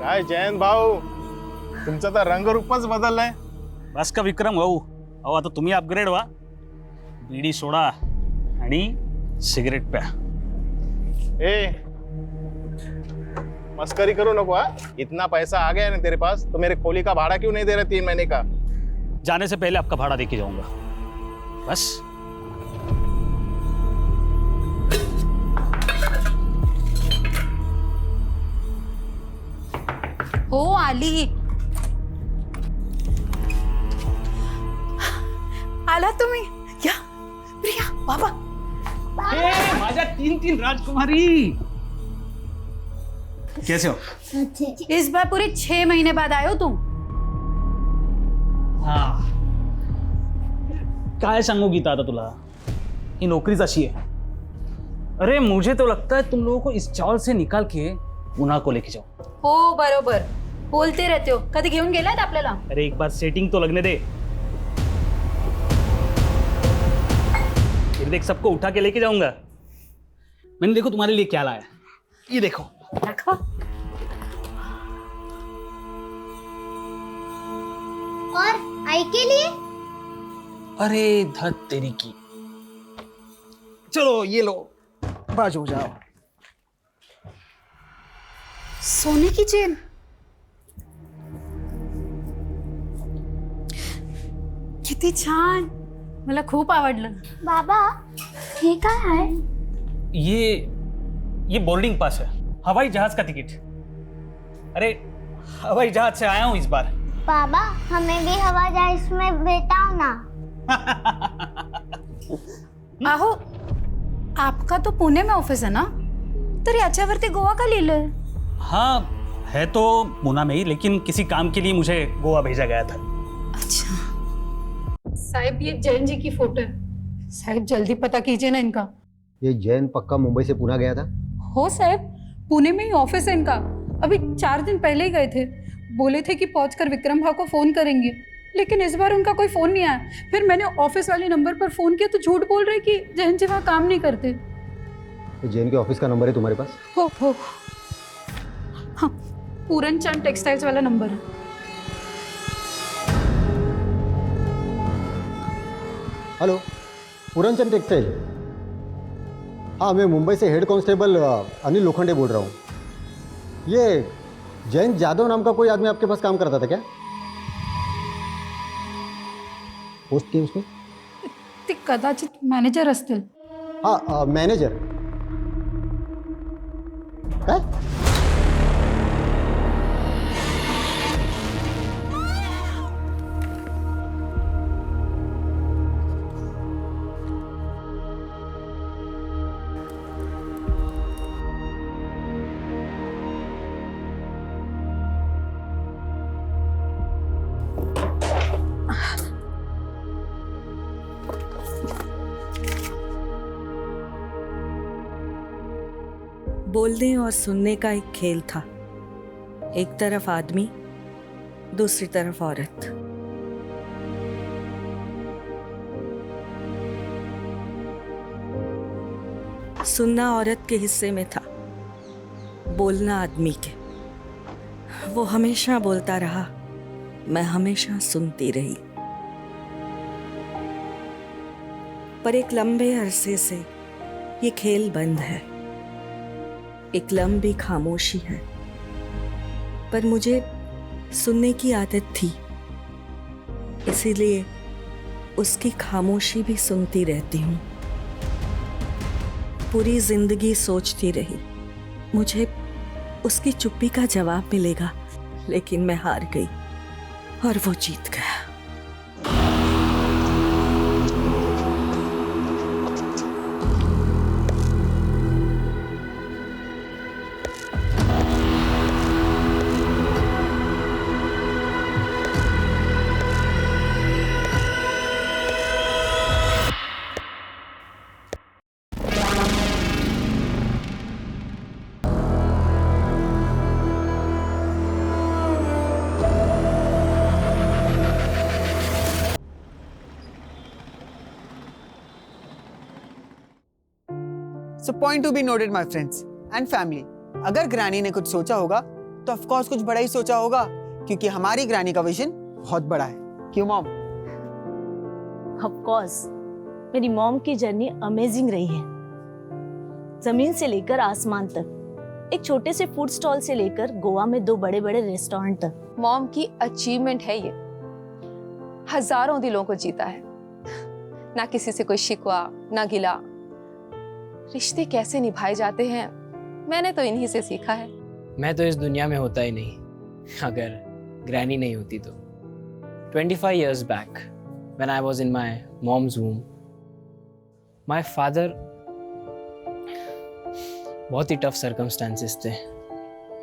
काय जयंत भाऊ, तुमचा तर रंगरूपच बदललाय. बस का विक्रम भाऊ, अहो आता तुम्ही अपग्रेड व्हा. बीडी सोडा आणि सिगरेट प्या. ए मस्करी करू नको. इतना पैसा आ गया ना तेरे पास, तो मेरे खोली का भाड़ा क्यों नहीं दे रहे 3 महीने का? जाने से पहले आपका भाड़ा देके जाऊंगा बस. हो आली. आला तुम्ही. या प्रिया बाबा. माझ्या 3 राजकुमारी. कैसे हो? इस बार पूरे 6 महीने बाद आए हो तुम. हाँ. काय सांगू गीता आता तुला, ही नौकरीच अशी आहे. अरे मुझे तो लगता है तुम लोगों को इस चावल से निकाल के उन्हा को लेके जाओ. हो बरोबर बोलते रहते हो. कधी घेऊन गेलात आपल्याला? अरे एक बार सेटिंग तो लगने दे. फिर देख सबको उठा के लेके जाऊंगा. मैंने देखो तुम्हारे लिए क्या लाया. ये देखो. दाखवा. और आई के लिए? अरे धत तेरी की. चलो ये लो, बाजू जाओ. सोने की चेन. किती छान. मला खूप आवडलं. बाबा हे काय आहे? ये बोर्डिंग पास है, हवाई जहाज का टिकट. अरे हवाई जहाज से आया हूं इस बार. बाबा हमें भी हवा जहाज में बैठाओ ना. आहो आपका तो पुणे में ऑफिस है ना, तर याच्यावरती गोवा का लिहिलंय? हाँ है तो पूना में ही, लेकिन किसी काम के लिए मुझे गोवा भेजा गया था. अच्छा साहब ये जैन जी की फोटो है. साहब जल्दी पता कीजिए ना इनका. ये जैन पक्का मुंबई से पुणे गया था? हो साहब, पुणे में ही ऑफिस है इनका. अभी 4 दिन पहले ही गए थे. बोले थे कि पहुंचकर विक्रम भाव को फोन करेंगे, लेकिन इस बार उनका कोई फोन नहीं आया. फिर मैंने ऑफिस वाले नंबर पर फोन किया तो झूठ बोल रहे कि जैन जी वहाँ काम नहीं करते. ये जैन के ऑफिस का नंबर है तुम्हारे पास? हो हाँ, पूरनचंद टेक्सटाइल्स वाला नंबर है. Hello, Puran Chand textile. हाँ, मैं मुंबई से हेड कांस्टेबल अनिल लोखंडे बोल रहा हूँ. ये जयंत जादव नाम का कोई आदमी आपके पास काम करता था क्या? पोस्ट की उसमें? ते कदाचित मॅनेजर असतील. हाँ मॅनेजर. काय? बोलने और सुनने का एक खेल था. एक तरफ आदमी, दूसरी तरफ औरत. सुनना औरत के हिस्से में था, बोलना आदमी के. वो हमेशा बोलता रहा, मैं हमेशा सुनती रही. पर एक लंबे अरसे से ये खेल बंद है. एक लंबी खामोशी है. पर मुझे सुनने की आदत थी, इसीलिए उसकी खामोशी भी सुनती रहती हूँ. पूरी जिंदगी सोचती रही मुझे उसकी चुप्पी का जवाब मिलेगा, लेकिन मैं हार गई और वो जीत गया. So point to be noted, my friends and family. अगर ग्रैनी ने कुछ सोचा होगा तो ऑफ कोर्स कुछ बड़ा ही सोचा होगा, क्योंकि हमारी ग्रैनी का विजन बहुत बड़ा है। क्यों मॉम? ऑफ कोर्स मेरी मॉम की जर्नी अमेजिंग रही है। जमीन से लेकर आसमान तक, एक छोटे से फूड स्टॉल से लेकर गोवा में 2 बड़े-बड़े रेस्टोरेंट तक। मॉम की अचीवमेंट है ये। हजारों दिलों को जीता है, ना किसी से कोई शिकवा ना गिला। रिश्ते कैसे निभाए जाते हैं मैंने तो इन्हीं से सीखा है। मैं तो इस दुनिया में होता ही नहीं अगर ग्रैनी नहीं होती तो। 25 years back when I was in my mom's womb, my father, बहुत ही टफ सर्कमस्टांसेस थे,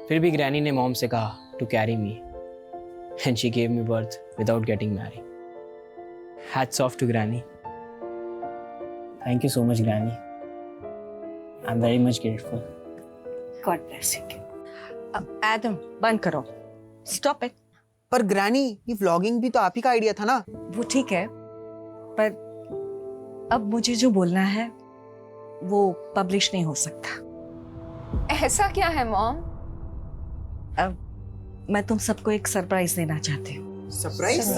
फिर भी ग्रैनी ने मॉम से कहा to carry me and she gave me birth without getting married. Hats off to granny. Thank you so much granny, I am very much grateful. God bless you. Adam बंद करो, stop it. पर granny, ये vlogging भी तो आप ही का idea था ना? वो ठीक है, पर अब मुझे जो बोलना है वो पब्लिश नहीं हो सकता। ऐसा क्या है मॉम? अब मैं तुम सबको एक सरप्राइज देना चाहती हूँ। सरप्राइज?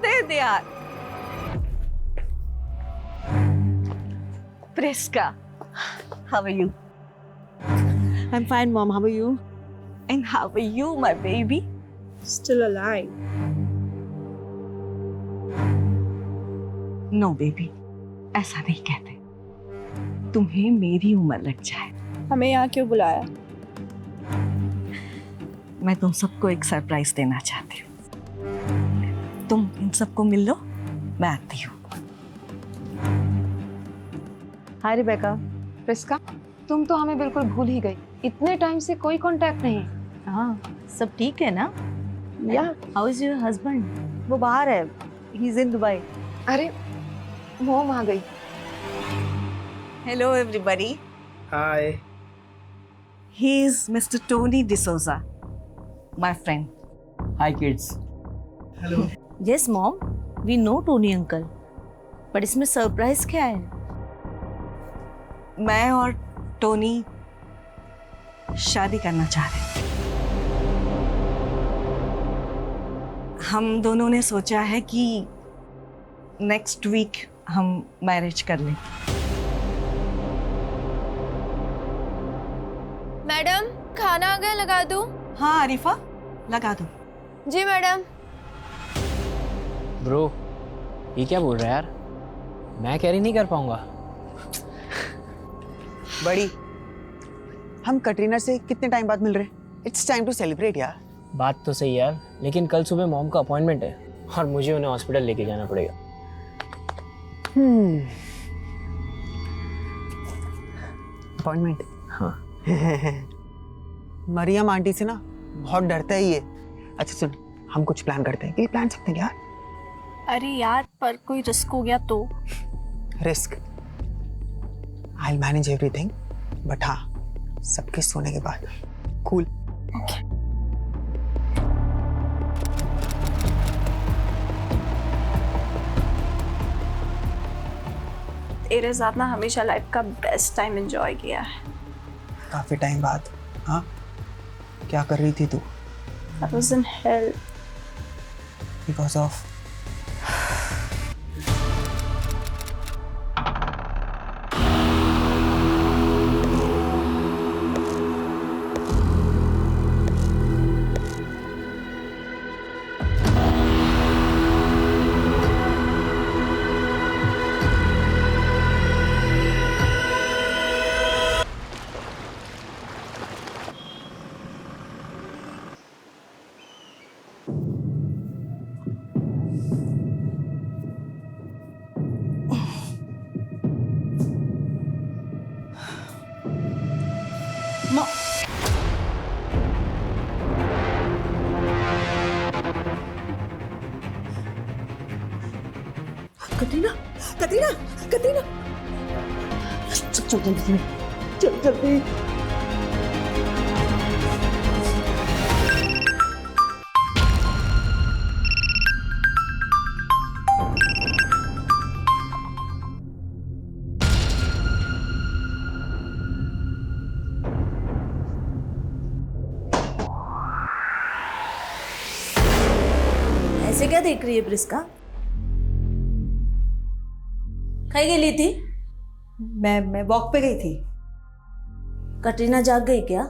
दे दे यार। Priska, how are you? I'm fine, Mom. How are you? And how are you, my baby? Still alive. No, baby. ऐसा नहीं कहते। तुम्हें मेरी उम्र लग जाए। हमें यहाँ क्यों बुलाया? मैं तुम सबको एक सरप्राइज देना चाहती हूँ। तुम इन सबको मिल लो, मैं आती हूँ। हाय रिबेका। प्रिस्का, तुम तो हमें बिल्कुल भूल ही गई। इतने टाइम से कोई कांटेक्ट नहीं। हाँ, सब ठीक है ना? या हाउ इज योर हस्बैंड? वो बाहर है, ही इज इन दुबई। अरे मॉम आ गई। Hello everybody. Hi. He is mister Tony D'Souza, my friend. Hi kids. Hello. Yes mom, we know Tony uncle, पर इसमें सरप्राइज क्या है? मैं और टोनी शादी करना चाह रहे हैं। हम दोनों ने सोचा है कि नेक्स्ट वीक हम मैरिज कर लें। मैडम, खाना आ गया, लगा दूं? हाँ आरिफा, लगा दो। जी मैडम। ब्रो, ये क्या बोल रहा है यार? मैं कैरी नहीं कर पाऊंगा। बड़ी, हम कटरीना से कितने टाइम बाद मिल रहे हैं? इट्स टाइम टू सेलिब्रेट यार। बात तो सही यार, लेकिन कल सुबह मॉम का अपॉइंटमेंट है और मुझे उन्हें हॉस्पिटल लेके जाना पड़ेगा। अपॉइंटमेंट? हाँ। मरियम आंटी से ना बहुत डरता है ये। अच्छा सुन, हम कुछ प्लान करते हैं। ये प्लान सकते हैं यार? अरे यार, पर कोई रिस्क हो गया तो? Risk? I manage everything, but हाँ, सबके सोने के बाद। कूल। तेरे साथ ना हमेशा लाइफ का बेस्ट टाइम एंजॉय किया है। काफी टाइम बाद। हाँ, क्या कर रही थी तू? I was in hell. Because of Katrina Katrina Katrina चल जल्दी चल जल्दी। ऐसे क्या देख रही है प्रिस्का? कहीं गेली थी? मैं वॉक पे गई थी। कटरीना जाग गई क्या?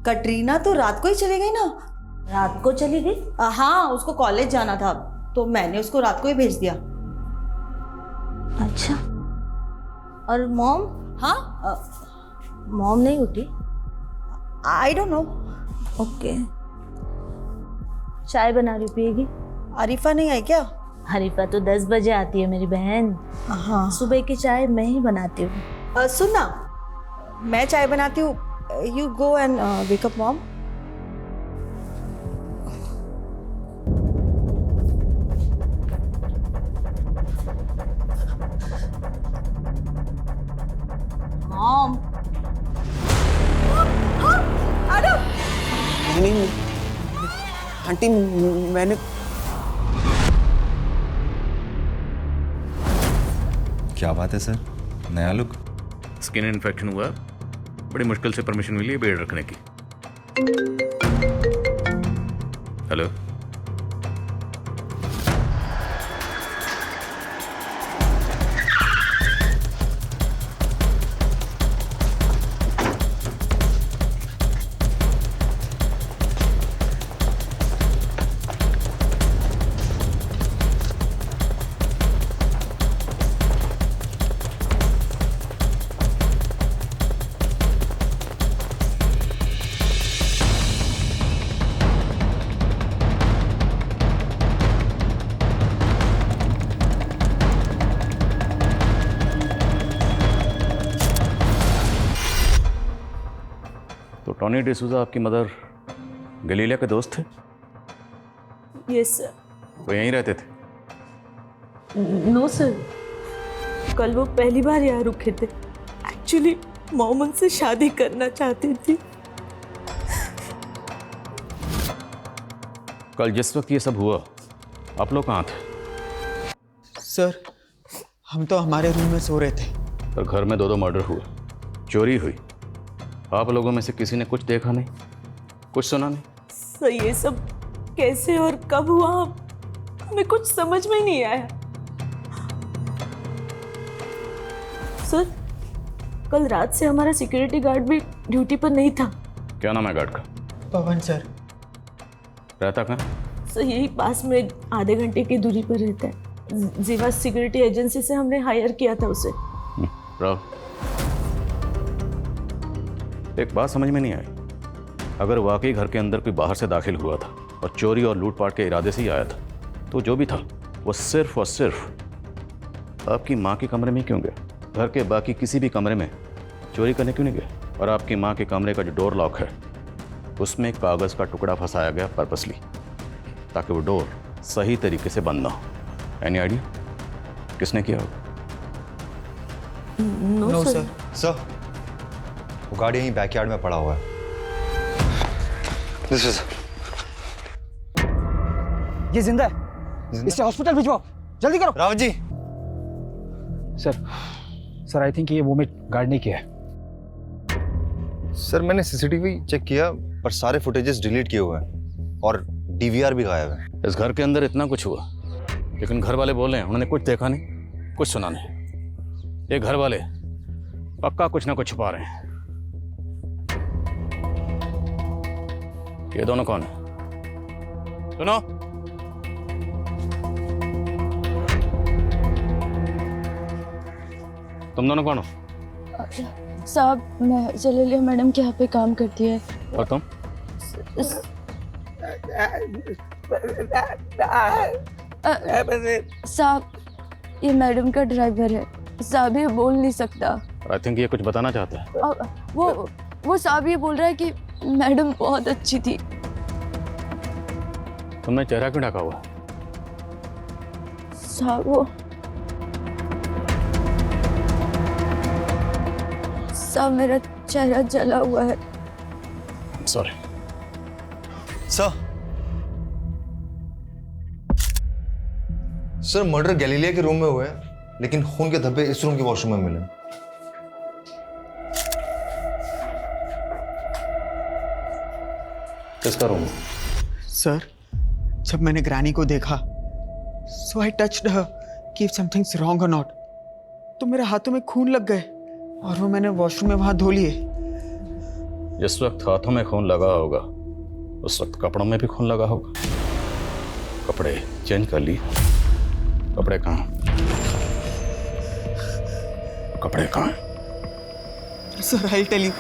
कटरीना तो रात को ही चली गई ना। रात को चली गई? हाँ, उसको कॉलेज जाना था तो मैंने उसको रात को ही भेज दिया। अच्छा। और मॉम? हाँ, मॉम नहीं उठी? I don't know. ओके। चाय बना रही, पिएगी? आरिफा नहीं आई क्या? हरीफा तो 10 बजे आती है मेरी बहन। हाँ, सुबह की चाय मैं ही बनाती हूँ। सुन ना, मैं चाय बनाती हूँ, you go and wake up mom. Mom. नहीं आंटी, मैंने क्या बात है सर, नया लुक? स्किन इन्फेक्शन हुआ, बड़ी मुश्किल से परमिशन मिली है बेड रखने की। हेलो, तो टॉनी डिसूजा आपकी मदर गलीलिया के दोस्त थे? Yes sir. वो यहीं रहते थे? नो सर, कल वो पहली बार यहाँ रुके थे। एक्चुअली मॉम उनसे शादी करना चाहती थी। कल जिस वक्त ये सब हुआ आप लोग कहाँ थे? सर, हम तो हमारे रूम में सो रहे थे। और घर में 2 मर्डर हुए, चोरी हुई, आप लोगों में से किसी ने कुछ देखा नहीं, कुछ सुना नहीं? सर ये सब कैसे और कब हुआ हमें कुछ समझ में ही नहीं आया। सर कल रात से हमारा सिक्योरिटी गार्ड भी ड्यूटी पर नहीं था। क्या नाम है गार्ड का? पवन सर। रहता कहाँ? सर यही पास में आधे घंटे की दूरी पर रहता है। जीवा सिक्योरिटी एजेंसी से हमने हायर किया था उसे। राव, एक बात समझ में नहीं आई, अगर वाकई घर के अंदर कोई बाहर से दाखिल हुआ था और चोरी और लूटपाट के इरादे से ही आया था, तो जो भी था वो सिर्फ और सिर्फ आपकी माँ के कमरे में क्यों गया? घर के बाकी किसी भी कमरे में चोरी करने क्यों नहीं गया? और आपकी माँ के कमरे का जो डोर लॉक है उसमें कागज़ का टुकड़ा फंसाया गया पर्पसली, ताकि वो डोर सही तरीके से बंद ना हो। एनी आइडिया किसने किया होगा? No sir. सर, वो गाड़ी यहीं बैकयार्ड में पड़ा हुआ है। This is... ये जिंदा है, इसे हॉस्पिटल भिजवाओ, जल्दी करो। Rawat ji. Sir I think ये वोमिट गार्ड ने किया है। सर मैंने सीसीटीवी चेक किया पर सारे फुटेजेस डिलीट किए हुए हैं और डीवीआर भी गायब है। इस घर के अंदर इतना कुछ हुआ, लेकिन घर वाले बोल रहे हैं उन्होंने कुछ देखा नहीं, कुछ सुना नहीं। ये घर वाले पक्का कुछ ना कुछ छुपा रहे हैं। ये दोनों कौन है? सुनो, तुम दोनों कौन हो? साहब मैं जलीलिया मैडम के यहाँ पे काम करती है। और तुम? साहब ये मैडम का ड्राइवर है। साहब ये बोल नहीं सकता। आई थिंक ये कुछ बताना चाहता है। वो साहब ये बोल रहा है कि मैडम बहुत अच्छी थी। तुमने चेहरा क्यों ढका हुआ? साहब वो सब मेरा चेहरा जला हुआ है। सॉरी। सर मर्डर गैलीलिया के रूम में हुआ है, लेकिन खून के धब्बे इस रूम के वॉशरूम में मिले। किसका रूम? सर, जब मैंने ग्रैनी को देखा, सो आई टच्ड हर कि समथिंग्स रॉन्ग और नॉट, तो मेरे हाथों में खून लग गए और वो मैंने वॉशरूम में वहां धो लिए। जिस वक्त हाथों में खून लगा होगा उस वक्त कपड़ों में भी खून लगा होगा। कपड़े चेंज कर लिए? कपड़े कहाँ? कपड़े कहाँ? Sir, I tell you.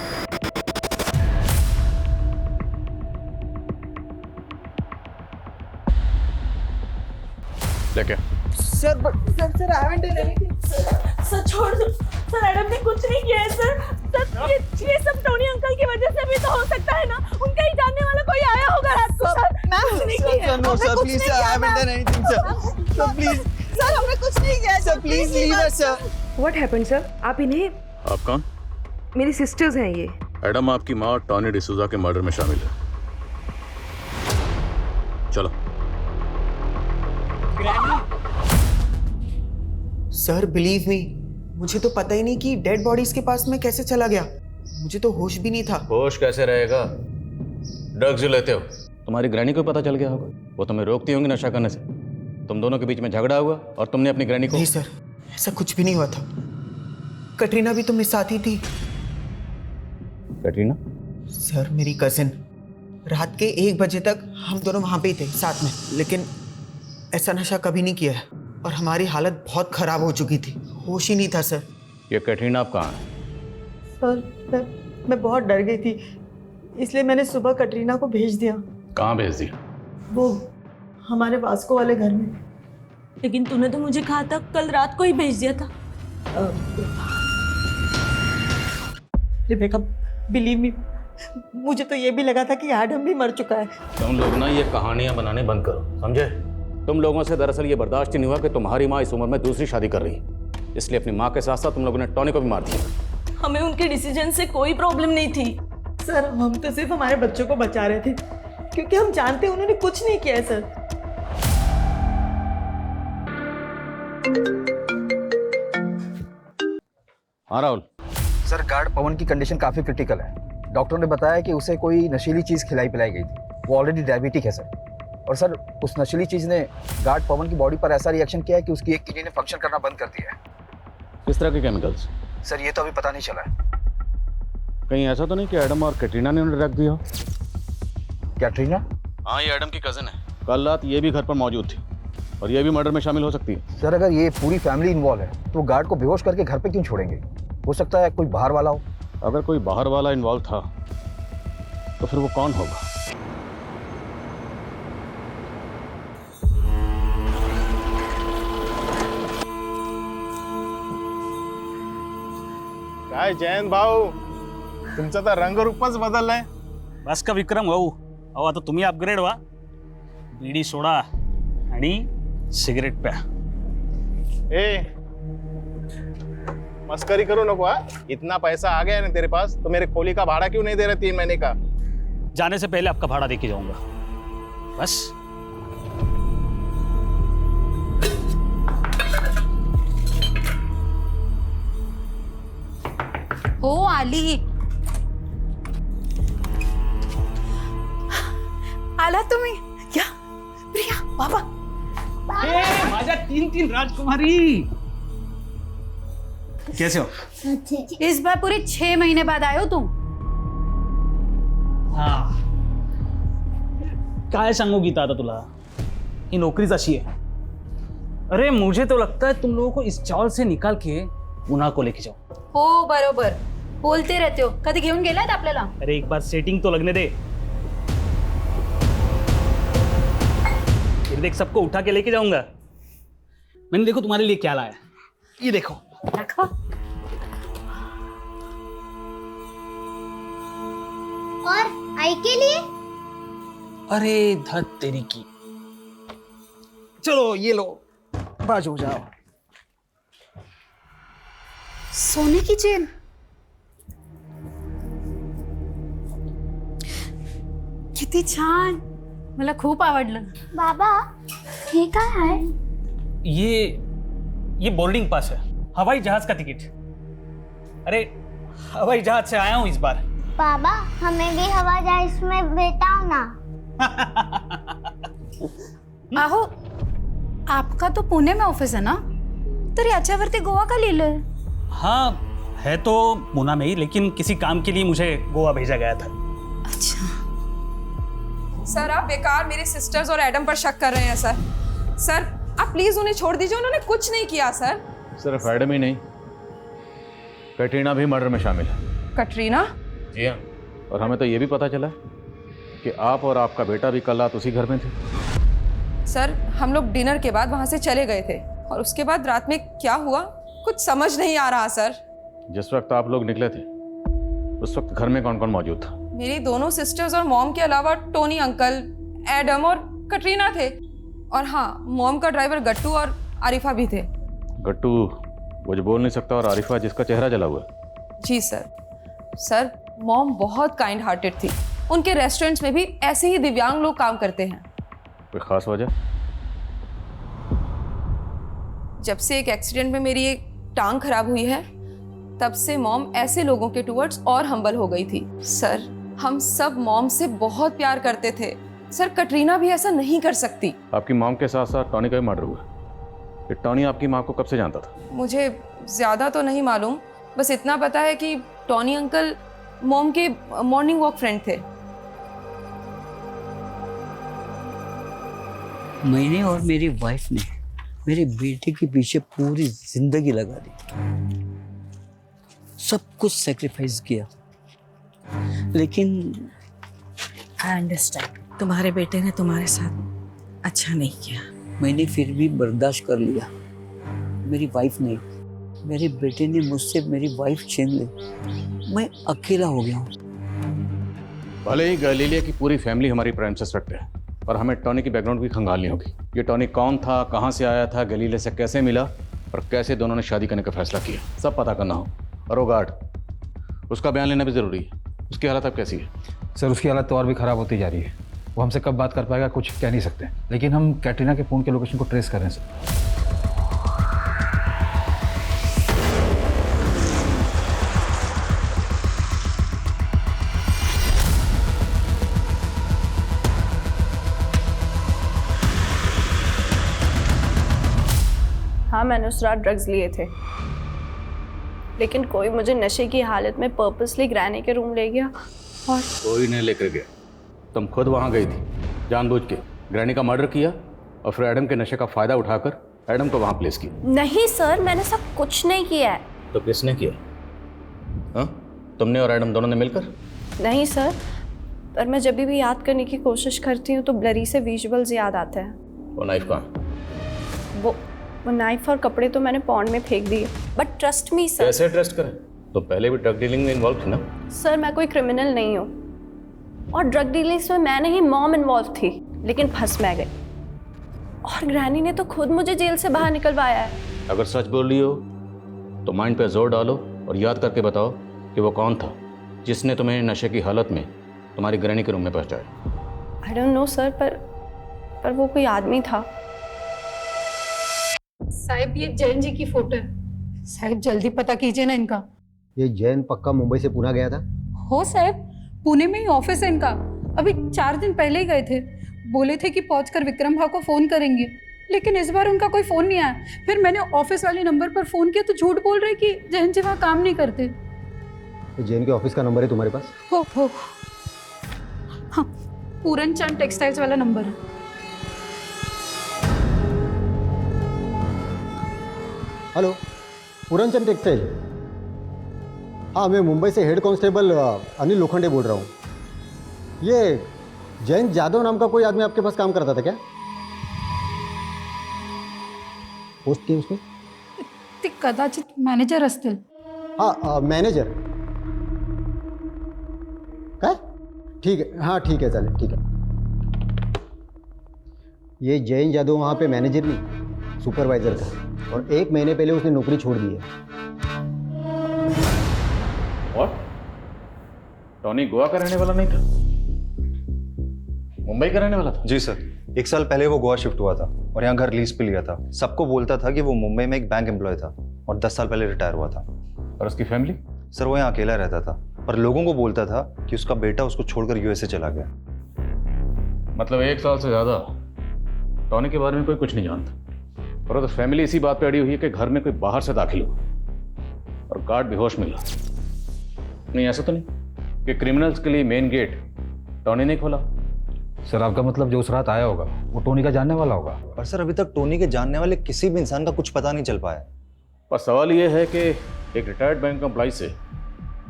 लेके sir, sir, I haven't done anything. Sir छोड़ दो सर, एडम ने कुछ नहीं किया है सर। सर ये सब टोनी अंकल की वजह से भी तो हो सकता है ना, उनका ही जानने वाला कोई आया होगा रात को। सर कुछ नहीं किया। Sir, no sir, please sir, I haven't done anything sir. Sir please sir, हमने कुछ नहीं किया sir, please leave us sir. What happened sir? आप इन्हें? आप कौन? मेरी सिस्टर्स हैं ये। एडम आपकी माँ टॉनी डिसूजा के मर्डर में शामिल है। चलो। सर बिलीव मी, मुझे तो पता ही नहीं कि डेड बॉडीज के पास में कैसे चला गया। मुझे तो होश भी नहीं था। होश कैसे रहेगा? ड्रग्स जो लेते हो। तुम्हारी ग्रैनी को पता चल गया होगा, वो तुम्हें रोकती होंगी नशा करने से। तुम दोनों के बीच में झगड़ा हुआ और तुमने अपनी ग्रैनी को। नहीं सर, ऐसा कुछ भी नहीं हुआ था। कटरीना भी तो मेरे साथ ही थी। कटरीना? सर मेरी कजिन। रात के 1 बजे तक हम दोनों वहां पे ही थे साथ में, लेकिन ऐसा नशा कभी नहीं किया है और हमारी हालत बहुत खराब हो चुकी थी। होश ही नहीं था सर। ये कटरीना आप कहाँ है? सर मैं बहुत डर गई थी, इसलिए मैंने सुबह कटरीना को भेज दिया। कहाँ भेज दिया? वो हमारे वास्को वाले घर में। लेकिन तूने तो मुझे कहा था कल रात को ही भेज दिया था। रिबेका, बिलीव मी, मुझे तो ये भी लगा था कि एडम भी मर चुका है। तुम लोग ना ये कहानियां बनाने बंद करो, समझे? तुम लोगों से दरअसल ये बर्दाश्त ही नहीं हुआ कि तुम्हारी माँ इस उम्र में दूसरी शादी कर रही है, इसलिए अपनी माँ के साथ साथ तुम लोगों ने टॉनी को भी मार दिया। हमें उनके डिसीजन से कोई प्रॉब्लम नहीं थी सर। हम तो सिर्फ हमारे बच्चों को बचा रहे थे, क्योंकि हम जानते हैं उन्होंने कुछ नहीं किया है सर। हाँ राहुल। सर, गार्ड पवन की कंडीशन काफी क्रिटिकल है। डॉक्टर ने बताया कि उसे कोई नशीली चीज खिलाई पिलाई गई थी। वो ऑलरेडी डायबिटिक है सर। और सर, उस नशीली चीज ने गार्ड पवन की बॉडी पर ऐसा रिएक्शन किया है कि उसकी एक किडनी ने फंक्शन करना बंद कर दिया है। किस तरह के केमिकल्स? सर ये तो अभी पता नहीं चला है। कहीं ऐसा तो नहीं कि एडम और कैटरीना ने उन्हें रख दिया हो? कैटरीना? हाँ, ये एडम की कजिन है। कल रात ये भी घर पर मौजूद थी और ये भी मर्डर में शामिल हो सकती है। सर, अगर ये पूरी फैमिली इन्वॉल्व है तो गार्ड को बेहोश करके घर पे क्यों छोड़ेंगे? हो सकता है कोई बाहर वाला हो। अगर कोई बाहर वाला इन्वॉल्व था तो फिर वो कौन होगा? काय जयंत भाऊ, तुमचा तर रंगरूपच बदललाय. बस का विक्रम भाऊ, अहो आता तुम्ही अपग्रेड व्हा. बीडी सोडा आणि सिगरेट प्या. ए मस्करी करो नको. इतना पैसा आ गया ना तेरे पास, तो मेरे खोली का भाड़ा क्यों नहीं दे रहे 3 महीने का? जाने से पहले आपका भाड़ा दे के जाऊंगा. बस. हो आली. आला तुम्ही. या प्रिया बाबा. माझ्या 3 राजकुमारी. कैसे हो? इस बार पूरे 6 महीने बाद आए हो तुम. हाँ. काय सांगू गीता आता तुला, ही नौकरीच अशी आहे. अरे मुझे तो लगता है तुम लोगों को इस चावल से निकाल के पुन्हा को लेके जाओ. हो बरोबर बोलते रहते हो. कधी घेऊन गेलात आपल्याला? अरे एक बार सेटिंग तो लगने दे. फिर देख, सबको उठा के लेके जाऊंगा. मैंने देखो तुम्हारे लिए क्या लाया. ये देखो. और आई के लिए? अरे धत तेरी की. चलो ये लो, बाजू हो जाओ. सोने की चेन. किती छान, मला खूप आवडलं. बाबा हे काय आहे? ये बोर्डिंग पास है, हवाई जहाज का टिकट. अरे हवाई जहाज से आया हूँ इस बार. बाबा हमें भी हवा जहाज में बैठाओ ना. अहो आपका तो पुणे में ऑफिस है ना, तर याच्यावरती गोवा का लिहिलंय? हाँ है तो पूना में ही, लेकिन किसी काम के लिए मुझे गोवा भेजा गया था. अच्छा. सर आप बेकार मेरे सिस्टर्स और एडम पर शक कर रहे हैं सर. सर आप प्लीज उन्हें छोड़ दीजिए, उन्होंने कुछ नहीं किया सर. सिर्फ एडम ही नहीं, कैटरीना भी मर्डर में शामिल है. कटरीना? जी हाँ, और हमें तो ये भी पता चला कि आप और आपका बेटा भी कल रात उसी घर में थे. सर हम लोग डिनर के बाद वहां से चले गए थे, और उसके बाद रात में क्या हुआ कुछ समझ नहीं आ रहा सर. जिस वक्त आप लोग निकले थे उस वक्त घर में कौन कौन मौजूद था? मेरी दोनों सिस्टर्स और मॉम के अलावा टोनी अंकल, एडम और कटरीना थे. और हाँ, मॉम का ड्राइवर गट्टू और आरिफा भी थे. गट्टू वो जो बोल नहीं सकता, और आरिफा जिसका चेहरा जला हुआ है. जी सर. सर मॉम बहुत काइंड हार्टेड थी. उनके रेस्टोरेंट्स में भी ऐसे ही दिव्यांग लोग काम करते हैं. कोई खास वजह? जब से एक एक्सीडेंट में मेरी एक टांग खराब हुई है, तब से मॉम ऐसे लोगों के टुवर्ड्स और हम्बल हो गई थी. सर हम सब मॉम से बहुत प्यार करते थे. सर कटरीना भी ऐसा नहीं कर सकती. आपकी मॉम के साथ साथ टॉनी का भी मर्डर हुआ. ये टॉनी आपकी माँ को कब से जानता था? मुझे ज़्यादा तो नहीं मालूम, बस इतना पता है कि टॉनी अंकल मॉम के मॉर्निंग वॉक फ्रेंड थे. मैंने और मेरी वाइफ ने मेरे बेटे के पीछे पूरी जिंदगी लगा दी. सब कुछ सेक्रीफाइस किया, लेकिन आई अंडरस्टैंड. तुम्हारे बेटे ने तुम्हारे साथ अच्छा नहीं किया. मैंने फिर भी बर्दाश्त कर लिया. मेरी वाइफ ने, मेरे बेटे ने मुझसे मेरी वाइफ छीन ली. मैं अकेला हो गया हूँ. भले ही गैलीलिया की पूरी फैमिली हमारी प्राइम सस्पेक्ट है, पर हमें टॉनी की बैकग्राउंड भी खंगालनी होगी. ये टॉनी कौन था, कहाँ से आया था, गैलीलिया से कैसे मिला, और कैसे दोनों ने शादी करने का फैसला किया, सब पता करना हो. और वो गार्ड, उसका बयान लेना भी ज़रूरी है. उसकी हालत अब कैसी है? सर उसकी हालत तो और भी ख़राब होती जा रही है. वो हमसे कब बात कर पाएगा कुछ कह नहीं सकते, लेकिन हम कैटरीना के फ़ोन के लोकेशन को ट्रेस कर रहे हैं सर. हाँ मैंने उस रात ड्रग्स लिए थे, लेकिन कोई मुझे नशे की हालत में पर्पसली ग्रैनी के रूम ले गया. और कोई नहीं लेकर गया, तुम खुद वहाँ गई थी जानबूझ के. ग्रैनी का मर्डर किया और फिर एडम के नशे का फ़ायदा उठाकर एडम को वहाँ प्लेस किया. नहीं सर, मैंने सब कुछ नहीं किया है. तो किसने किया? हाँ, तुमने और एडम दोनों ने मिलकर? नहीं सर, पर मैं जब भी याद करने की कोशिश करती हूँ तो ब्लरी से विजुअल्स याद आते हैं. वो नाइफ कहाँ? वो नाइफ और कपड़े तो मैंने पॉन्ड में फेंक दिए. But trust me sir. कैसे ट्रस्ट करें? तो पहले भी ड्रग डीलिंग में इन्वॉल्व थी ना? सर मैं कोई क्रिमिनल नहीं हूँ, और ड्रग डीलिंग्स में मैं नहीं मॉम इन्वॉल्व थी, लेकिन फंस मैं गई. और ग्रैनी ने तो खुद मुझे जेल से बाहर निकलवाया है. अगर सच बोल रही हो तो माइंड पे जोर डालो और याद करके बताओ कि वो कौन था जिसने तुम्हें नशे की हालत में तुम्हारी ग्रैनी के रूम में पहुंचाया. आई डोंट नो सर, पर वो कोई आदमी था. साहिब ये जैन जी की फोटो है. साहिब जल्दी पता कीजिए ना इनका. ये जैन पक्का मुंबई से पुणे गया था? हो साहब, पुणे में ही ऑफिस है इनका. अभी 4 दिन पहले ही गए थे. बोले थे कि पहुंचकर विक्रम भाव को फोन करेंगे, लेकिन इस बार उनका कोई फोन नहीं आया. फिर मैंने ऑफिस वाले नंबर पर फोन किया तो झूठ बोल रहे कि जैन जी वहाँ काम नहीं करते. तो जैन के ऑफिस का नंबर है तुम्हारे पास? हो हाँ, पूरनचंद टेक्सटाइल्स वाला नंबर है. Hello, Puran Chand textile. हाँ, मैं मुंबई से हेड कांस्टेबल अनिल लोखंडे बोल रहा हूँ. ये जैन जादव नाम का कोई आदमी आपके पास काम करता था क्या? पोस्ट की उसमें? ते कदाचित मॅनेजर असतील. हाँ मॅनेजर. काय? ठीक है, हाँ ठीक है, चालेल, ठीक है. ये जैन जादव वहाँ पे मैनेजर नहीं, सुपरवाइजर था, और 1 महीने पहले उसने नौकरी छोड़ दी है. और टॉनी गोवा का रहने वाला नहीं था? मुंबई का रहने वाला था? जी सर, 1 साल पहले वो गोवा शिफ्ट हुआ था और यहाँ घर लीज पे लिया था। सबको बोलता था कि वो मुंबई में एक बैंक एम्प्लॉय था और 10 साल पहले रिटायर हुआ था। और उसकी फैमिली? सर वो यहाँ अकेला रहता था, पर लोगों को बोलता था कि उसका बेटा उसको छोड़कर यूएसए चला गया। मतलब 1 साल से ज्यादा टॉनी के बारे में कोई कुछ नहीं जानता, और तो फैमिली इसी बात पे अड़ी हुई है कि घर में कोई बाहर से दाखिल हुआ और गार्ड बेहोश मिला। नहीं, ऐसा तो नहीं कि क्रिमिनल्स के लिए मेन गेट टॉनी ने खोला? सर आपका मतलब जो उस रात आया होगा वो टोनी का जानने वाला होगा? पर सर अभी तक टोनी के जानने वाले किसी भी इंसान का कुछ पता नहीं चल पाया। पर सवाल यह है कि एक रिटायर्ड बैंक एम्प्लॉय से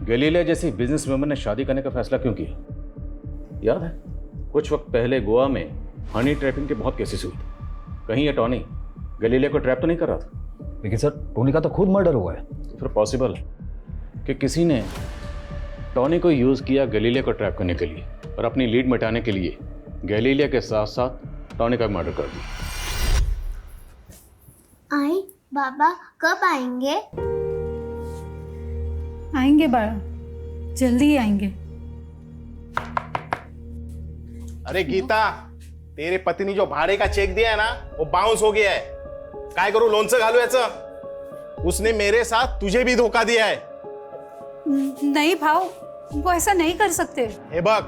गैलीलिया जैसी बिजनेस वुमन ने शादी करने का फैसला क्यों किया? याद है कुछ वक्त पहले गोवा में हनी ट्रैपिंग के बहुत केसेस हुए थे। कहीं ये टॉनी गैलीलिया को ट्रैप तो नहीं कर रहा था? लेकिन सर टोनी का तो खुद मर्डर हुआ है। तो फिर पॉसिबल है कि किसी ने टॉनी को यूज़ किया गैलीलिया को ट्रैप करने के लिए और अपनी लीड मिटाने के लिए गैलीलिया के साथ साथ टॉनी का मर्डर कर दिया। आई बाबा कब आएंगे? आएंगे बाबा, जल्दी ही आएंगे। अरे गीता, तेरे पति ने जो भाड़े का चेक दिया है ना वो बाउंस हो गया है। काय करू, लोणचं घालू याचं? उसने मेरे साथ तुझे भी धोखा दिया है। नहीं भाव, वो ऐसा नहीं कर सकते। हे बघ,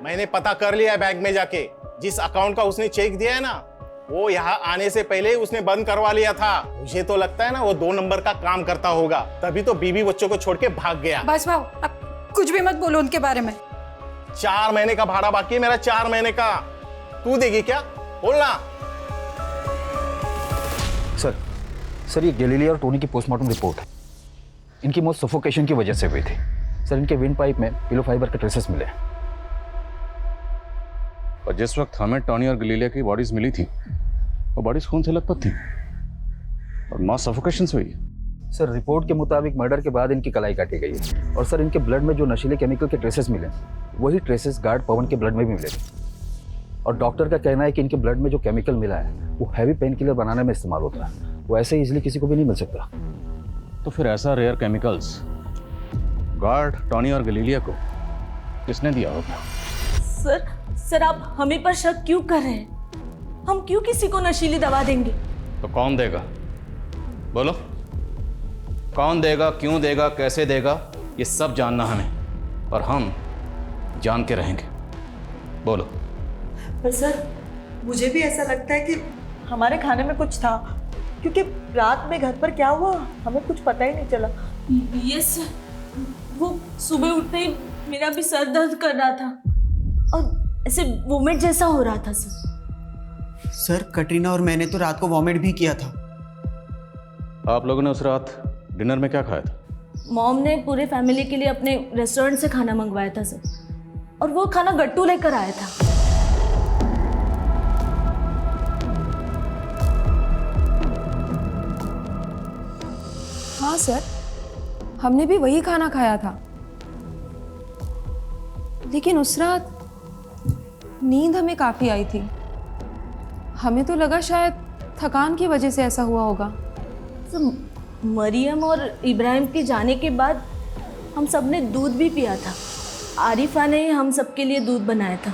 मैंने पता कर लिया है बैंक में जाके, जिस अकाउंट का उसने चेक दिया है ना वो यहाँ आने से पहले ही उसने बंद करवा लिया था। मुझे तो लगता है ना वो 2 नंबर का काम करता होगा, तभी तो बीवी बच्चों को छोड़ के भाग गया। बस भाव, अब कुछ भी मत बोलो उनके बारे में। 4 महीने का भाड़ा बाकी है मेरा, 4 महीने का। तू देगी क्या? बोलना। सर ये गैलीलिया और टोनी की पोस्टमार्टम रिपोर्ट है। इनकी मौत सफोकेशन की वजह से हुई थी। सर इनके विंड पाइप में पिलो फाइबर के ट्रेसेस मिले। और जिस वक्त हमें टॉनी और गैलीलिया की बॉडीज मिली थी वो बॉडीज खून से लथपथ थी और मौत सफोकेशन से हुई है। सर रिपोर्ट के मुताबिक मर्डर के बाद इनकी कलाई काटी गई है। और सर इनके ब्लड में जो नशीले केमिकल के ट्रेसेस मिले वही ट्रेसेस गार्ड पवन के ब्लड में भी मिले। और डॉक्टर का कहना है कि इनके ब्लड में जो केमिकल मिला है वो हैवी पेन किलर बनाने में इस्तेमाल होता है। वो ऐसे इजीली किसी को भी नहीं मिल सकता। तो फिर ऐसा रेयर केमिकल्स गार्ड टॉनी और गैलीलिया को किसने दिया होगा? सर आप हमें पर शक क्यों कर रहे हैं? हम क्यों किसी को नशीली दवा देंगे? तो कौन देगा? बोलो, कौन देगा, क्यों देगा, कैसे देगा, ये सब जानना हमें, और हम जान के रहेंगे। बोलो। पर सर मुझे भी ऐसा लगता है कि हमारे खाने में कुछ था, क्योंकि रात में घर पर क्या हुआ हमें कुछ पता ही नहीं चला। यस, वो सुबह उठते ही मेरा भी सर दर्द कर रहा था और ऐसे वोमिट जैसा हो रहा था। सर कटरीना और मैंने तो रात को वॉमिट भी किया था। आप लोगों ने उस रात डिनर में क्या खाया था? मॉम ने पूरे फैमिली के लिए अपने रेस्टोरेंट से खाना मंगवाया था सर, और वो खाना गट्टू लेकर आया था। हाँ सर, हमने भी वही खाना खाया था, लेकिन उस रात नींद हमें काफ़ी आई थी। हमें तो लगा शायद थकान की वजह से ऐसा हुआ होगा। सर मरियम और इब्राहिम के जाने के बाद हम सब ने दूध भी पिया था। आरिफा ने हम सबके लिए दूध बनाया था।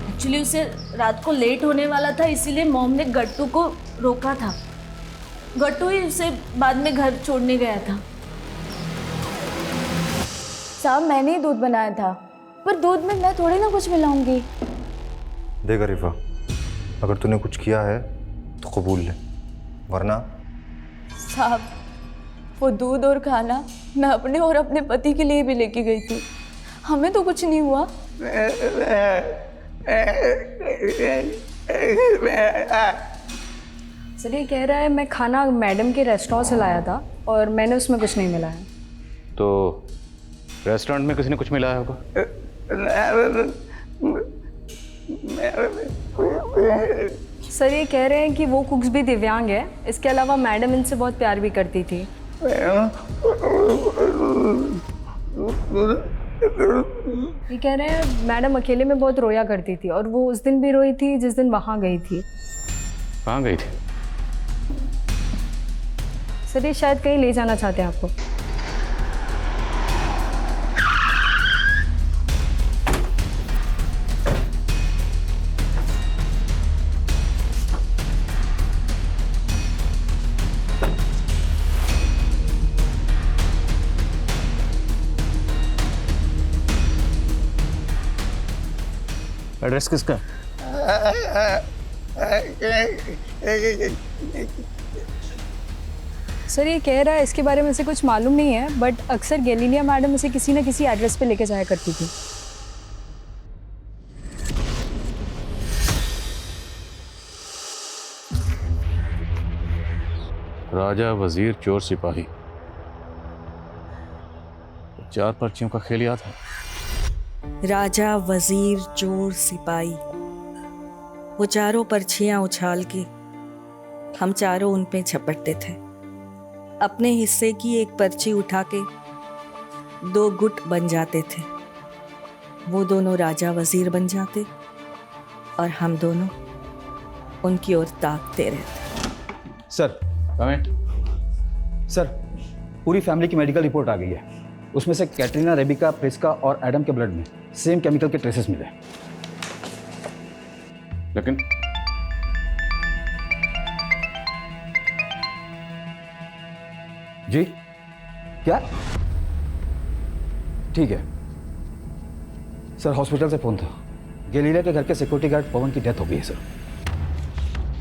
एक्चुअली उसे रात को लेट होने वाला था, इसीलिए मॉम ने गट्टू को रोका था। गट्टू ही उसे बाद में घर छोड़ने गया था। साहब मैंने ही दूध बनाया था, पर दूध में मैं थोड़ी ना कुछ मिलाऊंगी। देख अरीफा, अगर तूने कुछ किया है तो कबूल ले, वरना। साहब वो दूध और खाना मैं अपने और अपने पति के लिए भी लेके गई थी, हमें तो कुछ नहीं हुआ। सर ये कह रहा है मैं खाना मैडम के रेस्टोरेंट से लाया था और मैंने उसमें कुछ नहीं मिलाया। तो रेस्टोरेंट में किसी ने कुछ मिलाया होगा? सर ये कह रहे हैं कि वो कुक्स भी दिव्यांग है, इसके अलावा मैडम इनसे बहुत प्यार भी करती थी। ये कह रहे हैं मैडम अकेले में बहुत रोया करती थी, और वो उस दिन भी रोई थी जिस दिन वहाँ गई थी। कहाँ गई थी? सर ये शायद कहीं ले जाना चाहते हैं आपको। एड्रेस किसका? सर ये कह रहा है इसके बारे में से कुछ मालूम नहीं है, बट अक्सर गैलीलिया मैडम इसे किसी न किसी एड्रेस पे लेके जाया करती थी। राजा, वजीर, चोर, सिपाही, 4 पर्चियों का खेल याद है? राजा, वजीर, चोर, सिपाही, वो चारों पर्चियां उछाल के हम चारों उन पे झपटते थे। अपने हिस्से की एक पर्ची उठा के 2 गुट बन जाते थे। वो दोनों राजा वजीर बन जाते और हम दोनों उनकी ओर ताकते रहते। सर सर, पूरी फैमिली की मेडिकल रिपोर्ट आ गई है। उसमें से कैटरीना, रेबिका, प्रिस्का और एडम के ब्लड में सेम केमिकल के ट्रेसेस मिले। लेकिन जी क्या? ठीक है सर, हॉस्पिटल से फोन था। गैलीलिया के घर के सिक्योरिटी गार्ड पवन की डेथ हो गई है सर।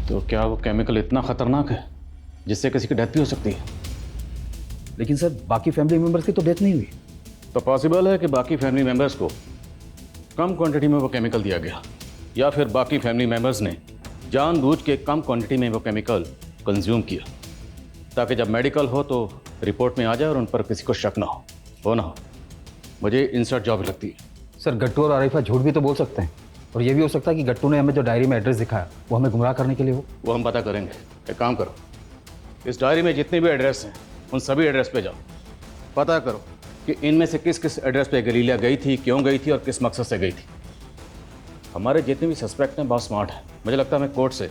तो क्या वो केमिकल इतना खतरनाक है जिससे किसी की डेथ भी हो सकती है? लेकिन सर बाकी फैमिली मेंबर्स की तो डेथ नहीं हुई। तो पॉसिबल है कि बाकी फैमिली मेंबर्स को कम क्वांटिटी में वो केमिकल दिया गया, या फिर बाकी फैमिली मेंबर्स ने जानबूझ के कम क्वांटिटी में वो केमिकल कंज्यूम किया, ताकि जब मेडिकल हो तो रिपोर्ट में आ जाए और उन पर किसी को शक ना हो ना हो। मुझे इंसर्ट जॉब लगती है। सर गट्टू और आरिफा झूठ भी तो बोल सकते हैं, और ये भी हो सकता है कि गट्टू ने हमें जो डायरी में एड्रेस दिखाया वो हमें गुमराह करने के लिए हो। वो हम पता करेंगे। एक काम करो, इस डायरी में जितने भी एड्रेस हैं उन सभी एड्रेस पे जाओ, पता करो कि इनमें से किस किस एड्रेस पे गैलीलिया गई थी, क्यों गई थी और किस मकसद से गई थी। हमारे जितने भी सस्पेक्ट हैं बहुत स्मार्ट हैं। मुझे लगता है हमें कोर्ट से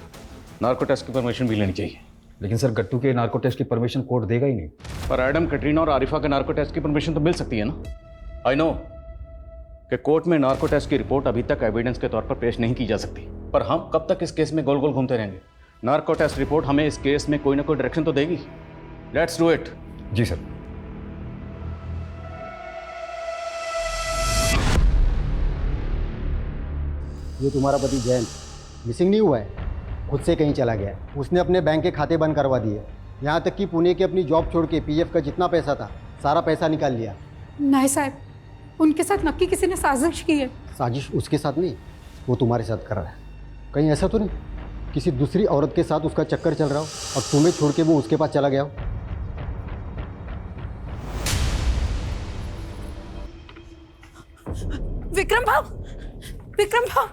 नार्को टेस्ट की परमिशन भी लेनी चाहिए। लेकिन सर गट्टू के नार्को टेस्ट की परमिशन कोर्ट देगा ही नहीं। पर एडम, कैटरीना और आरिफा के नार्को टेस्ट की परमिशन तो मिल सकती है ना। आई नो कि कोर्ट में नार्को टेस्ट की रिपोर्ट अभी तक एविडेंस के तौर पर पेश नहीं की जा सकती, पर हम कब तक इस केस में गोल गोल घूमते रहेंगे? नार्को टेस्ट रिपोर्ट हमें इस केस में कोई ना कोई डायरेक्शन तो देगी। Let's do it. जी सर। ये तुम्हारा पति जैन मिसिंग नहीं हुआ है, खुद से कहीं चला गया है। उसने अपने बैंक के खाते बंद करवा दिए, यहाँ तक कि पुणे की अपनी जॉब छोड़ के पीएफ का जितना पैसा था सारा पैसा निकाल लिया। नहीं साहब, उनके साथ नक्की किसी ने साजिश की है। साजिश उसके साथ नहीं, वो तुम्हारे साथ कर रहा है। कहीं ऐसा तो नहीं किसी दूसरी औरत के साथ उसका चक्कर चल रहा हो और तुम्हें छोड़ के वो उसके पास चला गया हो? विक्रम भाव, विक्रम भाव,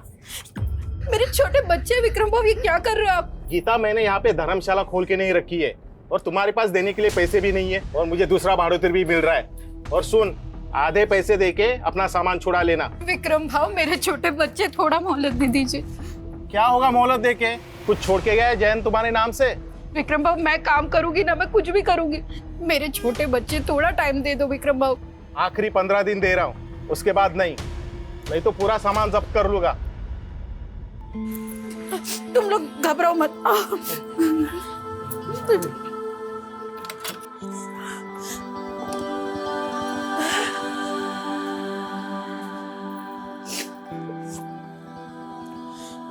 मेरे छोटे बच्चे विक्रम भाव, ये क्या कर रहे हो आप? गीता, मैंने यहाँ पे धर्मशाला खोल के नहीं रखी है और तुम्हारे पास देने के लिए पैसे भी नहीं है और मुझे दूसरा भाड़ोतर भी मिल रहा है। और सुन, आधे पैसे देके अपना सामान छुड़ा लेना। विक्रम भाव, मेरे छोटे बच्चे, थोड़ा मोहलत दे दीजिए। क्या होगा मोहलत देके? कुछ छोड़ के गया है जैन तुम्हारे नाम से? विक्रम भाव, मैं काम करूंगी ना, मैं कुछ भी करूंगी। मेरे छोटे बच्चे, थोड़ा टाइम दे दो विक्रम भाव। आखिरी 15 दिन दे रहा हूँ, उसके बाद नहीं तो पूरा सामान जब्त कर लूंगा। तुम लोग घबराओ मत।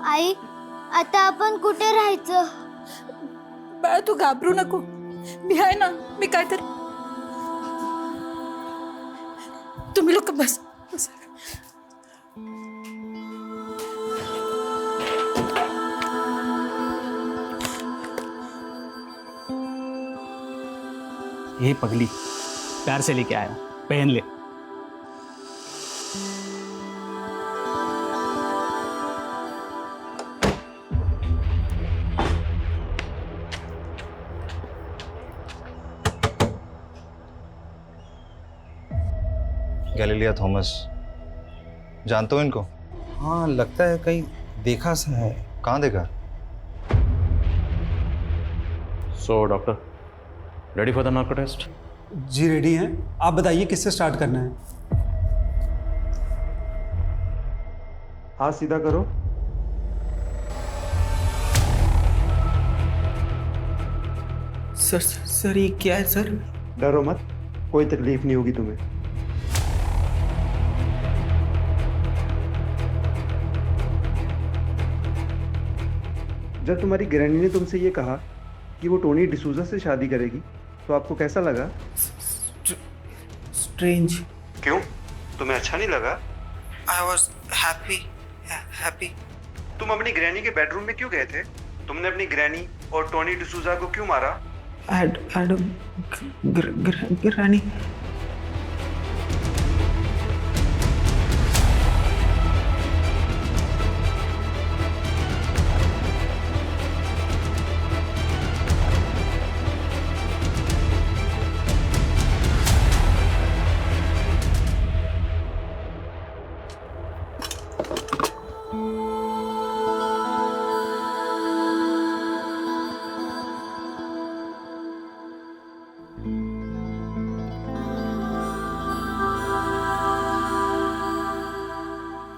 आई, आता आपण कुठे राहायचं? बाळा तू घाबरू नको, मी आहे ना, मी काय तर। तुम्ही लोक बस बस। ये पगली प्यार से लेके आया, पहन ले। गैलीलिया थॉमस, जानते हो इनको? हाँ, लगता है कहीं देखा सा है। कहाँ देखा? So doctor, ready for the narco test? जी रेडी हैं। आप बताइए किससे स्टार्ट करना है? हाथ सीधा करो। सर ये क्या है सर? डरो मत, कोई तकलीफ नहीं होगी तुम्हें। जब तुम्हारी ग्रैनी ने तुमसे ये कहा कि वो टोनी डिसूजा से शादी करेगी तो आपको कैसा लगा? स्ट्रेंज। क्यों? तुम्हें अच्छा नहीं लगा? I was happy. तुम अपनी ग्रैनी के बेडरूम में क्यों गए थे? तुमने अपनी ग्रैनी और टोनी डिसूजा को क्यों मारा? ग्रैनी।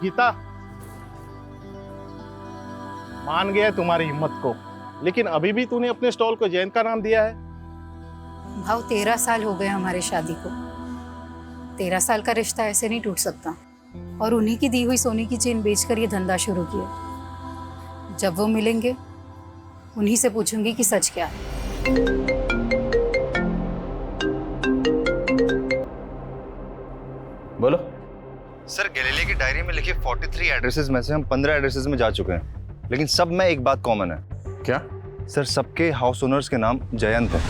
गीता, मान गया तुम्हारी हिम्मत को, लेकिन अभी भी तूने अपने स्टॉल को जयंत का नाम दिया है। भाव 13 साल हो गए हमारे शादी को। 13 साल का रिश्ता ऐसे नहीं टूट सकता। और उन्हीं की दी हुई सोने की चेन बेचकर ये धंधा शुरू किया। जब वो मिलेंगे उन्हीं से पूछूंगी कि सच क्या है। बोलो। सर, गैलीलिया की डायरी में लिखे 43 एड्रेसेस में से हम 15 एड्रेसेस में जा चुके हैं, लेकिन सब में एक बात कॉमन है। क्या? सर, सबके हाउस ओनर्स के नाम जयंत है।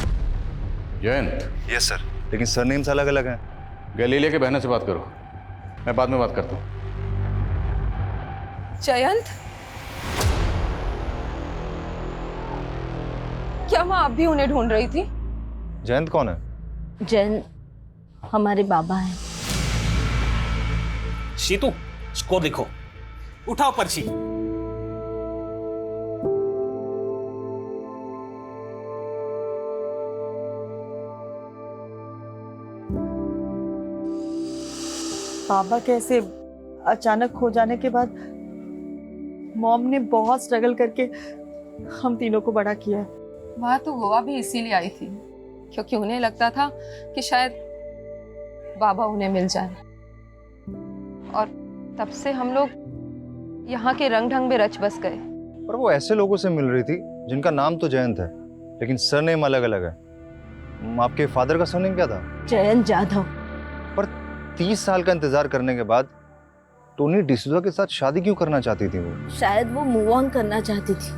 जयंत? यस सर, लेकिन सरनेम्स अलग अलग हैं। गैलीलिया के बहनों से बात करो, मैं बाद में बात करता हूँ। जयंत, क्या माँ आप भी उन्हें ढूंढ रही थी? जयंत कौन है? जयंत हमारे बाबा हैं। शीतू, स्कोर लिखो, उठाओ पर्ची। पापा कैसे अचानक खो जाने के बाद मॉम ने बहुत स्ट्रगल करके हम तीनों को बड़ा किया। वहाँ तो गोवा भी इसीलिए आई थी क्योंकि उन्हें लगता था कि शायद बाबा उन्हें मिल जाए। और तब से हम लोग यहाँ के रंग ढंग में रच बस गए। पर वो ऐसे लोगों से मिल रही थी जिनका नाम तो जयंत है, लेकिन सरनेम अलग अलग है। आपके फादर का सरनेम क्या था? जयंत जाधव। पर 30 साल का इंतजार करने के बाद टोनी डिसूजा के साथ शादी क्यों करना चाहती थी वो? शायद वो मूव ऑन करना चाहती थी,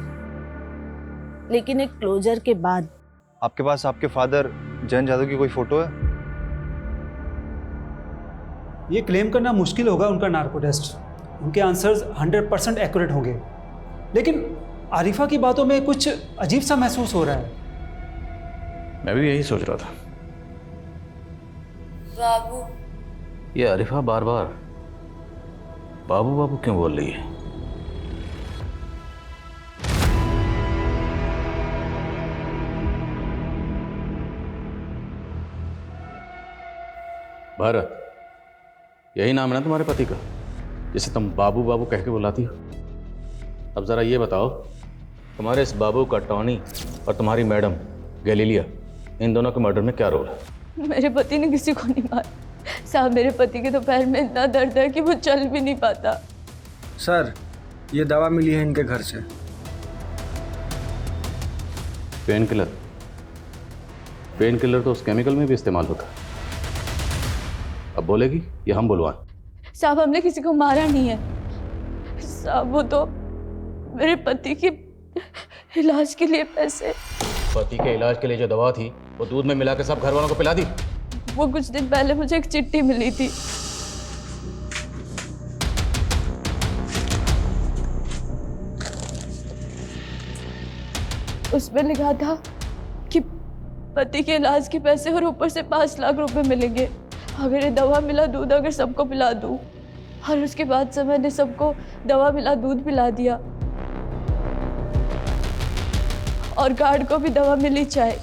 लेकिन एक क्लोजर के बाद। आपके पास आपके फादर जयंत जाधव की कोई फोटो है? ये क्लेम करना मुश्किल होगा उनका नार्को टेस्ट। उनके आंसर्स 100% एक्यूरेट होंगे, लेकिन आरिफा की बातों में कुछ अजीब सा महसूस हो रहा है। मैं भी यही सोच रहा था। बाबू। ये आरिफा बार बार बाबू बाबू क्यों बोल रही है? भारत, यही नाम है ना तुम्हारे पति का, जिसे तुम बाबू बाबू कह के बुलाती हो? अब जरा ये बताओ, तुम्हारे इस बाबू का टॉनी और तुम्हारी मैडम गैलीलिया, इन दोनों के मर्डर में क्या रोल है? मेरे पति ने किसी को नहीं मारा साहब। मेरे पति के तो पैर में इतना दर्द है कि वो चल भी नहीं पाता। सर, ये दवा मिली है इनके घर से। Pain killer? पेन किलर तो उस केमिकल में भी इस्तेमाल होता है। अब बोलेगी या हम बुलवाएं? साहब, हमने किसी को मारा नहीं है साहब। वो तो मेरे पति के इलाज के लिए पैसे। पति के इलाज के लिए जो दवा थी वो दूध में मिला के सब घर वालों को पिला दी? वो कुछ दिन पहले मुझे एक चिट्ठी मिली थी। उसमें लिखा था कि पति के इलाज के पैसे और ऊपर से 5 लाख रुपए मिलेंगे अगर ये दवा मिला दूध अगर सबको पिला दूं। और उसके बाद से मैंने सबको दवा मिला दूध पिला दिया, और गार्ड को भी दवा मिली चाय।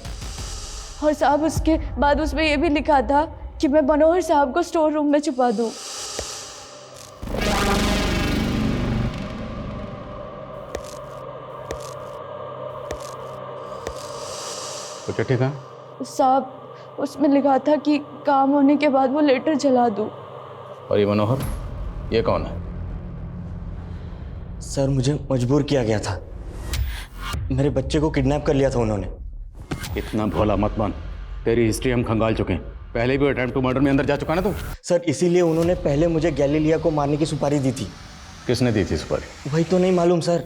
और साहब, उसके बाद उसमें ये भी लिखा था कि मैं मनोहर साहब को स्टोर रूम में छुपा दूं। तो चिट्ठी कहाँ? साहब, उसमें लिखा था कि काम होने के बाद वो लेटर जला दूं। और ये मनोहर, ये कौन है? सर, मुझे मजबूर किया गया था। मेरे बच्चे को किडनैप कर लिया था उन्होंने। इतना भोला मत बन, तेरी हिस्ट्री हम खंगाल चुके हैं। पहले भी अटेम्प्ट टू मर्डर में अंदर जा चुका ना तू। सर इसीलिए उन्होंने पहले मुझे गैलीलिया को मारने की सुपारी दी थी। किसने दी थी सुपारी? वही तो नहीं मालूम सर।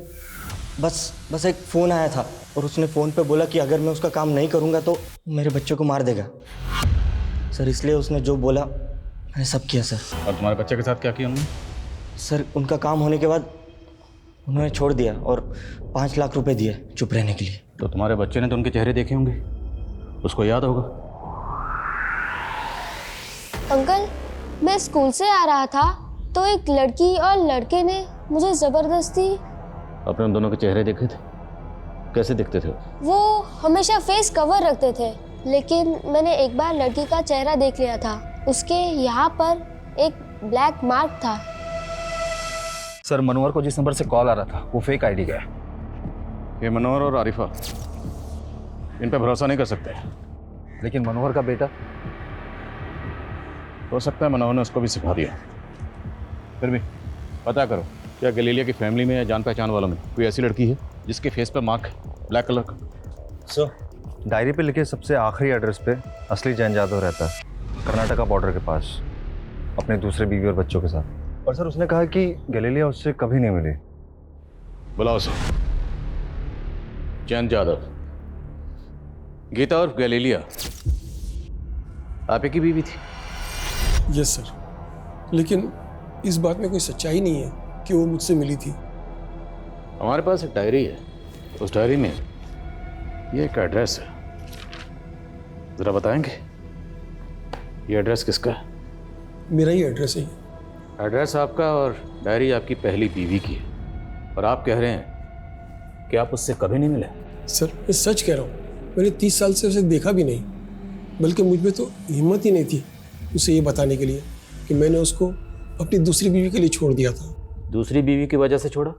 बस एक फ़ोन आया था और उसने फ़ोन पे बोला कि अगर मैं उसका काम नहीं करूँगा तो मेरे बच्चे को मार देगा। सर इसलिए उसने जो बोला मैंने सब किया सर। और तुम्हारे बच्चे के साथ क्या किया उन्होंने? सर उनका काम होने के बाद उन्होंने छोड़ दिया और 5 लाख रुपए दिए चुप रहने के लिए। तो तुम्हारे बच्चे ने तो उनके चेहरे देखे होंगे, उसको याद होगा। अंकल, मैं स्कूल से आ रहा था तो एक लड़की और लड़के ने मुझे जबरदस्ती। अपने उन दोनों के चेहरे देखे थे? कैसे दिखते थे? वो हमेशा फेस कवर रखते थे, लेकिन मैंने एक बार लड़की का चेहरा देख लिया था। उसके यहाँ पर एक ब्लैक मार्क था। सर मनोहर को जिस नंबर से कॉल आ रहा था वो फेक आईडी का है। ये मनोहर और आरिफा, इन पे भरोसा नहीं कर सकते। लेकिन मनोहर का बेटा, हो सकता है मनोहर ने उसको भी सिखा दिया। फिर भी पता करो, क्या गैलीलिया की फैमिली में या जान पहचान वालों में कोई ऐसी लड़की है जिसके फेस पर मार्क है ब्लैक कलर का? सर डायरी पे लिखे सबसे आखिरी एड्रेस पे असली जैन जादव रहता है, कर्नाटका बॉर्डर के पास, अपने दूसरे बीवी और बच्चों के साथ। और सर उसने कहा कि गैलीलिया उससे कभी नहीं मिली। बुलाओ उसे। जैन जादव, गीता और गैलीलिया आप ही की बीवी थी? यस सर, लेकिन इस बात में कोई सच्चाई नहीं है कि वो मुझसे मिली थी। हमारे पास एक डायरी है, उस डायरी में ये एक एड्रेस है, जरा बताएंगे ये एड्रेस किसका है? मेरा ही एड्रेस है। एड्रेस आपका और डायरी आपकी पहली बीवी की है, और आप कह रहे हैं कि आप उससे कभी नहीं मिले? सर मैं सच कह रहा हूँ, मैंने 30 साल से उसे देखा भी नहीं, बल्कि मुझ में तो हिम्मत ही नहीं थी उसे ये बताने के लिए कि मैंने उसको अपनी दूसरी बीवी के लिए छोड़ दिया था। दूसरी बीवी की वजह से छोड़ा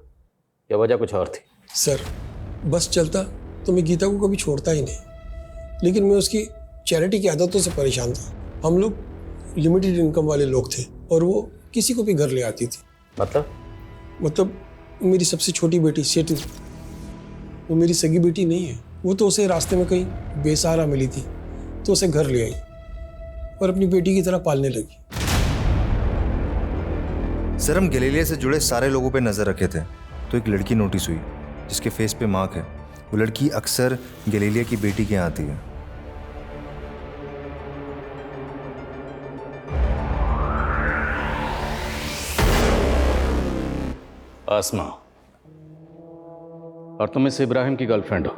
या वजह कुछ और थी? सर बस चलता तो मैं गीता को कभी छोड़ता ही नहीं, लेकिन मैं उसकी चैरिटी की आदतों से परेशान था। हम लोग लिमिटेड इनकम वाले लोग थे और वो किसी को भी घर ले आती थी। मतलब मेरी सबसे छोटी बेटी सेतु, वो मेरी सगी बेटी नहीं है। वो तो उसे रास्ते में कहीं बेसहारा मिली थी तो उसे घर ले आई और अपनी बेटी की तरह पालने लगी। सर हम गैलीलिया से जुड़े सारे लोगों पे नज़र रखे थे तो एक लड़की नोटिस हुई जिसके फेस पे मार्क है। वो लड़की अक्सर गैलीलिया की बेटी के यहाँ आती है। आसमा, और तुम इस इब्राहिम की गर्लफ्रेंड हो?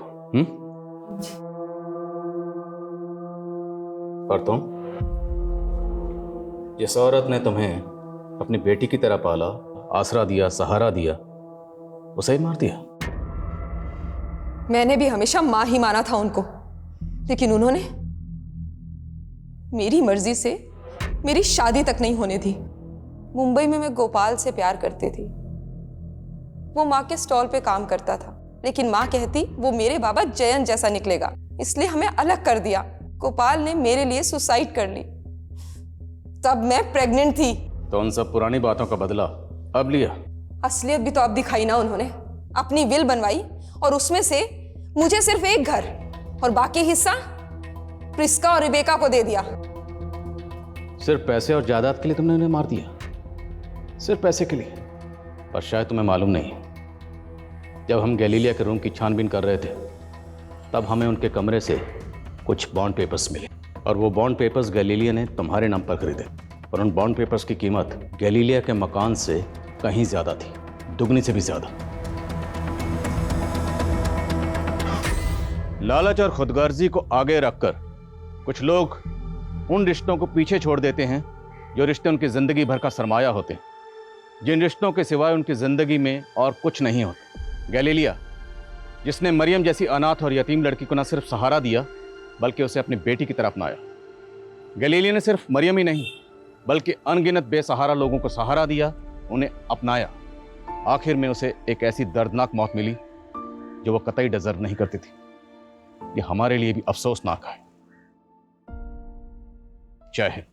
और तुम, जिस औरत ने तुम्हें अपनी बेटी की तरह पाला, आसरा दिया, सहारा दिया, उसे ही मार दिया? मैंने भी हमेशा माँ ही माना था उनको, लेकिन उन्होंने मेरी मर्जी से मेरी शादी तक नहीं होने दी। मुंबई में मैं गोपाल से प्यार करती थी। वो माँ के स्टॉल पे काम करता था, लेकिन माँ कहती वो मेरे बाबा जयंत जैसा निकलेगा, इसलिए हमें अलग कर दिया। गोपाल ने मेरे लिए सुसाइड कर ली, तब मैं प्रेग्नेंट थी। तो उन सब पुरानी बातों का बदला अब लिया? असलियत भी तो अब दिखाई ना उन्होंने। अपनी विल बनवाई और उसमें से मुझे सिर्फ एक घर और बाकी हिस्सा प्रिस्का और रिबेका को दे दिया। सिर्फ पैसे और जायदाद के लिए तुमने उन्हें मार दिया? सिर्फ पैसे के लिए? और शायद तुम्हें मालूम नहीं, जब हम गैलीलिया के रूम की छानबीन कर रहे थे तब हमें उनके कमरे से कुछ बॉन्ड पेपर्स मिले, और वो बॉन्ड पेपर्स गैलीलिया ने तुम्हारे नाम पर खरीदे, और उन बॉन्ड पेपर्स की कीमत गैलीलिया के मकान से कहीं ज्यादा थी, दुगनी से भी ज्यादा। लालच और खुदगर्जी को आगे रखकर कुछ लोग उन रिश्तों को पीछे छोड़ देते हैं जो रिश्ते उनकी जिंदगी भर का सरमाया होते हैं, जिन रिश्तों के सिवाय उनकी जिंदगी में और कुछ नहीं होता। गैलीलिया, जिसने मरियम जैसी अनाथ और यतीम लड़की को न सिर्फ सहारा दिया बल्कि उसे अपनी बेटी की तरह अपनाया। गैलीलिया ने सिर्फ मरियम ही नहीं बल्कि अनगिनत बेसहारा लोगों को सहारा दिया, उन्हें अपनाया। आखिर में उसे एक ऐसी दर्दनाक मौत मिली जो वो कतई डिजर्व नहीं करती थी। ये हमारे लिए भी अफसोसनाक है। जय हिंद।